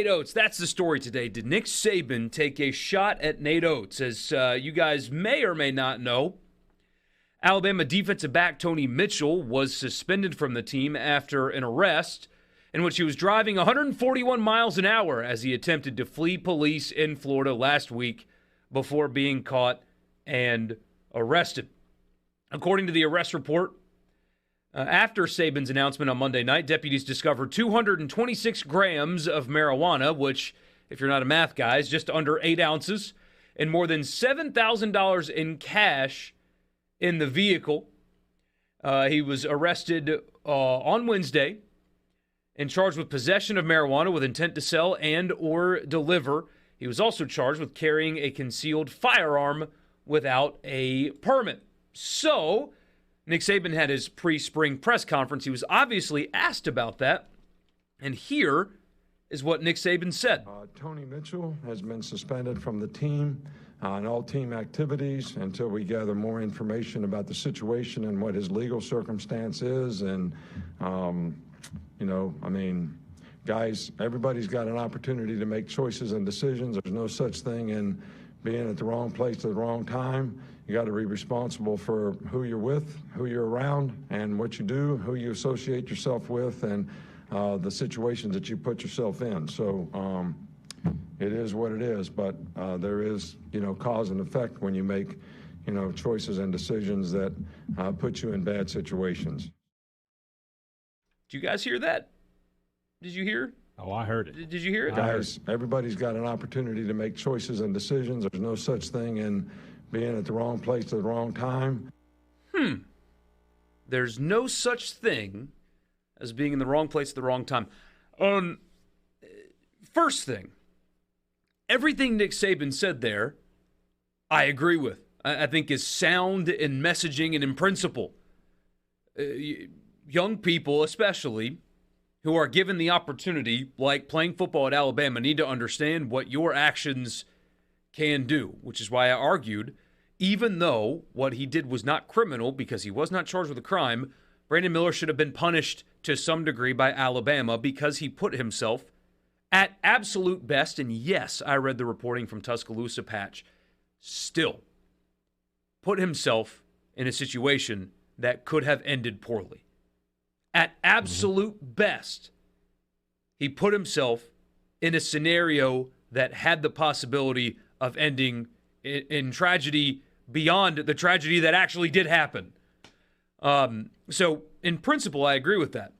Nate Oates, that's the story today. Did Nick Saban take a shot at Nate Oates? As you guys may or may not know, Alabama defensive back Tony Mitchell was suspended from the team after an arrest in which he was driving 141 miles an hour as he attempted to flee police in Florida last week before being caught and arrested. According to the arrest report, after Saban's announcement on Monday night, deputies discovered 226 grams of marijuana, which, if you're not a math guy, is just under 8 ounces, and more than $7,000 in cash in the vehicle. He was arrested on Wednesday and charged with possession of marijuana with intent to sell and or deliver. He was also charged with carrying a concealed firearm without a permit. So, Nick Saban had his pre-spring press conference. He was obviously asked about that. And here is what Nick Saban said. Tony Mitchell has been suspended from the team and all team activities until we gather more information about the situation and what his legal circumstance is. And, guys, everybody's got an opportunity to make choices and decisions. There's no such thing in being at the wrong place at the wrong time. You got to be responsible for who you're with, who you're around, and what you do, who you associate yourself with, and the situations that you put yourself in. So it is what it is, but there is, cause and effect when you make, choices and decisions that put you in bad situations. Did you guys hear that? Did you hear? Oh, I heard it. Did you hear it? Guys, everybody's got an opportunity to make choices and decisions. There's no such thing in being at the wrong place at the wrong time. There's no such thing as being in the wrong place at the wrong time. First thing, everything Nick Saban said there, I agree with. I think is sound in messaging and in principle. Young people, especially, who are given the opportunity, like playing football at Alabama, need to understand what your actions can do, which is why I argued, even though what he did was not criminal because he was not charged with a crime, Brandon Miller should have been punished to some degree by Alabama because he put himself at absolute best, and yes, I read the reporting from Tuscaloosa Patch, still put himself in a situation that could have ended poorly. At absolute best, he put himself in a scenario that had the possibility of ending in tragedy beyond the tragedy that actually did happen. So, in principle, I agree with that.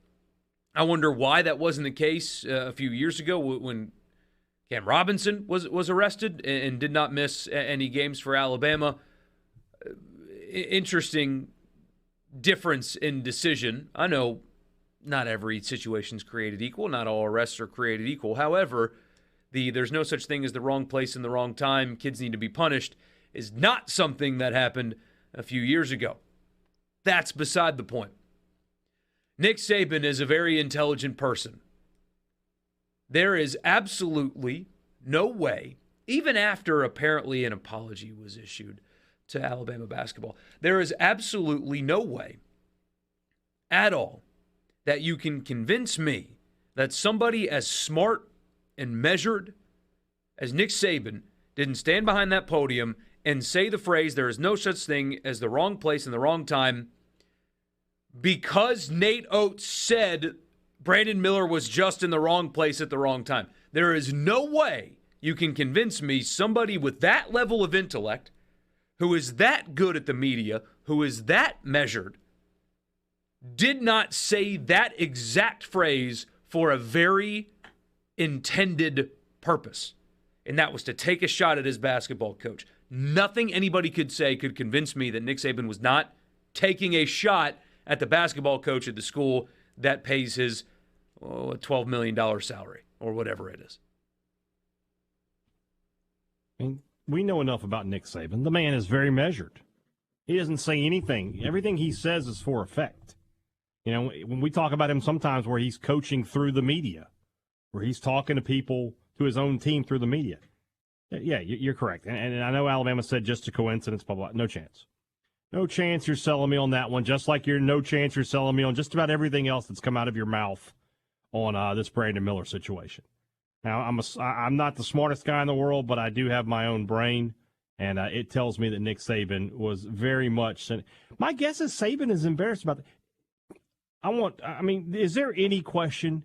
I wonder why that wasn't the case a few years ago when Cam Robinson was arrested and did not miss any games for Alabama. Interesting difference in decision. I know not every situation is created equal. Not all arrests are created equal. However, there's no such thing as the wrong place in the wrong time, kids need to be punished, is not something that happened a few years ago. That's beside the point. Nick Saban is a very intelligent person. There is absolutely no way, even after apparently an apology was issued to Alabama basketball, there is absolutely no way at all that you can convince me that somebody as smart and measured as Nick Saban didn't stand behind that podium and say the phrase, there is no such thing as the wrong place in the wrong time, because Nate Oates said Brandon Miller was just in the wrong place at the wrong time. There is no way you can convince me somebody with that level of intellect, who is that good at the media, who is that measured, did not say that exact phrase for a very intended purpose. And that was to take a shot at his basketball coach. Nothing anybody could say could convince me that Nick Saban was not taking a shot at the basketball coach at the school that pays his $12 million salary or whatever it is. I mean, we know enough about Nick Saban. The man is very measured. He doesn't say anything. Everything he says is for effect. You know, when we talk about him sometimes where he's coaching through the media, where he's talking to people, to his own team through the media. Yeah, you're correct. And I know Alabama said just a coincidence, blah, blah. No chance. No chance you're selling me on that one, just like you're no chance you're selling me on just about everything else that's come out of your mouth on this Brandon Miller situation. Now, I'm not the smartest guy in the world, but I do have my own brain, and it tells me that Nick Saban was very much. My guess is Saban is embarrassed about that. Is there any question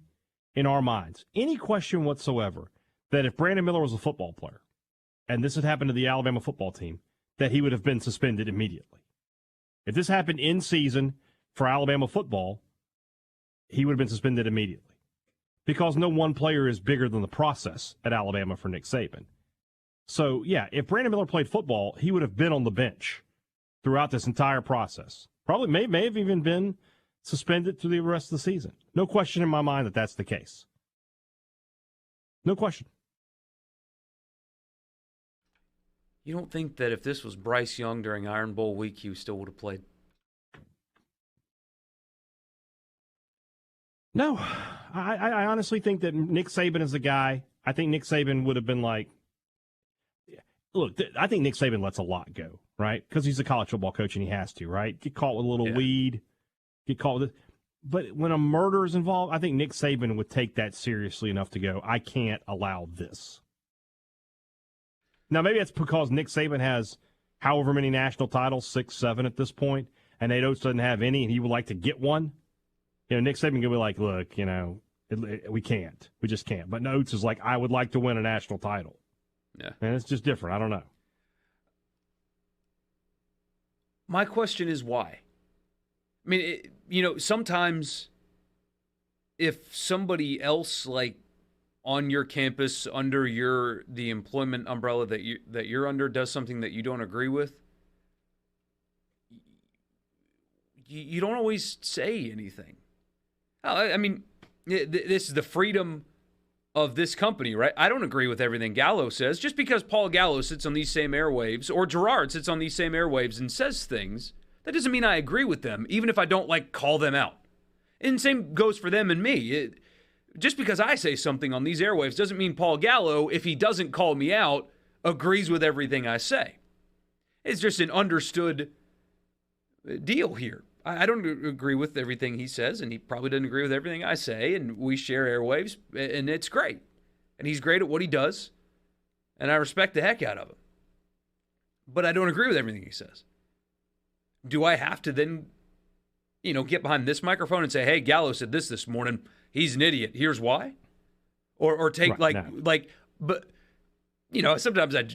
in our minds, any question whatsoever, that if Brandon Miller was a football player, and this had happened to the Alabama football team, that he would have been suspended immediately? If this happened in season for Alabama football, he would have been suspended immediately. Because no one player is bigger than the process at Alabama for Nick Saban. So, yeah, if Brandon Miller played football, he would have been on the bench throughout this entire process. Probably may have even been suspended through the rest of the season. No question in my mind that that's the case. No question. You don't think that if this was Bryce Young during Iron Bowl week, he still would have played? No. I honestly think that Nick Saban is the guy. I think Nick Saban would have been like, look, I think Nick Saban lets a lot go, right? Because he's a college football coach and he has to, right? Get caught with a little weed, get caught with it. But when a murder is involved, I think Nick Saban would take that seriously enough to go, I can't allow this. Now, maybe that's because Nick Saban has however many national titles, 6, 7 at this point, and Nate Oates doesn't have any, and he would like to get one. Nick Saban could be like, look, we can't. We just can't. But Oates is like, I would like to win a national title. Yeah. And it's just different. I don't know. My question is why? I mean, sometimes if somebody else, like, on your campus under the employment umbrella that you're under does something that you don't agree with, you don't always say anything. I mean, this is the freedom of this company, right? I don't agree with everything Gallo says. Just because Paul Gallo sits on these same airwaves or Gerard sits on these same airwaves and says things, that doesn't mean I agree with them, even if I don't, call them out. And same goes for them and me. Just because I say something on these airwaves doesn't mean Paul Gallo, if he doesn't call me out, agrees with everything I say. It's just an understood deal here. I don't agree with everything he says, and he probably doesn't agree with everything I say, and we share airwaves, and it's great. And he's great at what he does, and I respect the heck out of him. But I don't agree with everything he says. Do I have to then, get behind this microphone and say, hey, Gallo said this morning, he's an idiot, here's why? Or take, but, sometimes I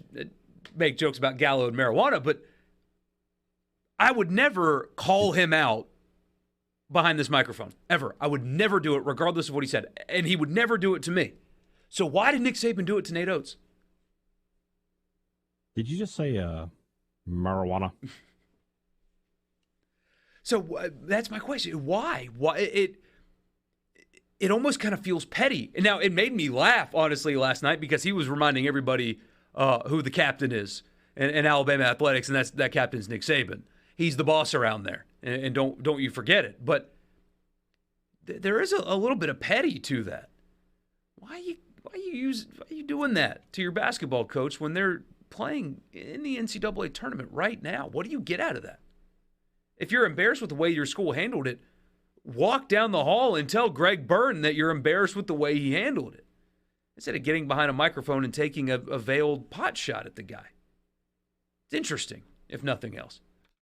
make jokes about Gallo and marijuana, but I would never call him out behind this microphone, ever. I would never do it, regardless of what he said. And he would never do it to me. So why did Nick Saban do it to Nate Oates? Did you just say marijuana? So that's my question. Why? Why? It almost kind of feels petty. And now, it made me laugh, honestly, last night, because he was reminding everybody who the captain is in Alabama athletics, and that captain's Nick Saban. He's the boss around there, and don't you forget it. But there is a little bit of petty to that. Why are you doing that to your basketball coach when they're playing in the NCAA tournament right now? What do you get out of that? If you're embarrassed with the way your school handled it, walk down the hall and tell Greg Burton that you're embarrassed with the way he handled it, instead of getting behind a microphone and taking a veiled pot shot at the guy. It's interesting, if nothing else.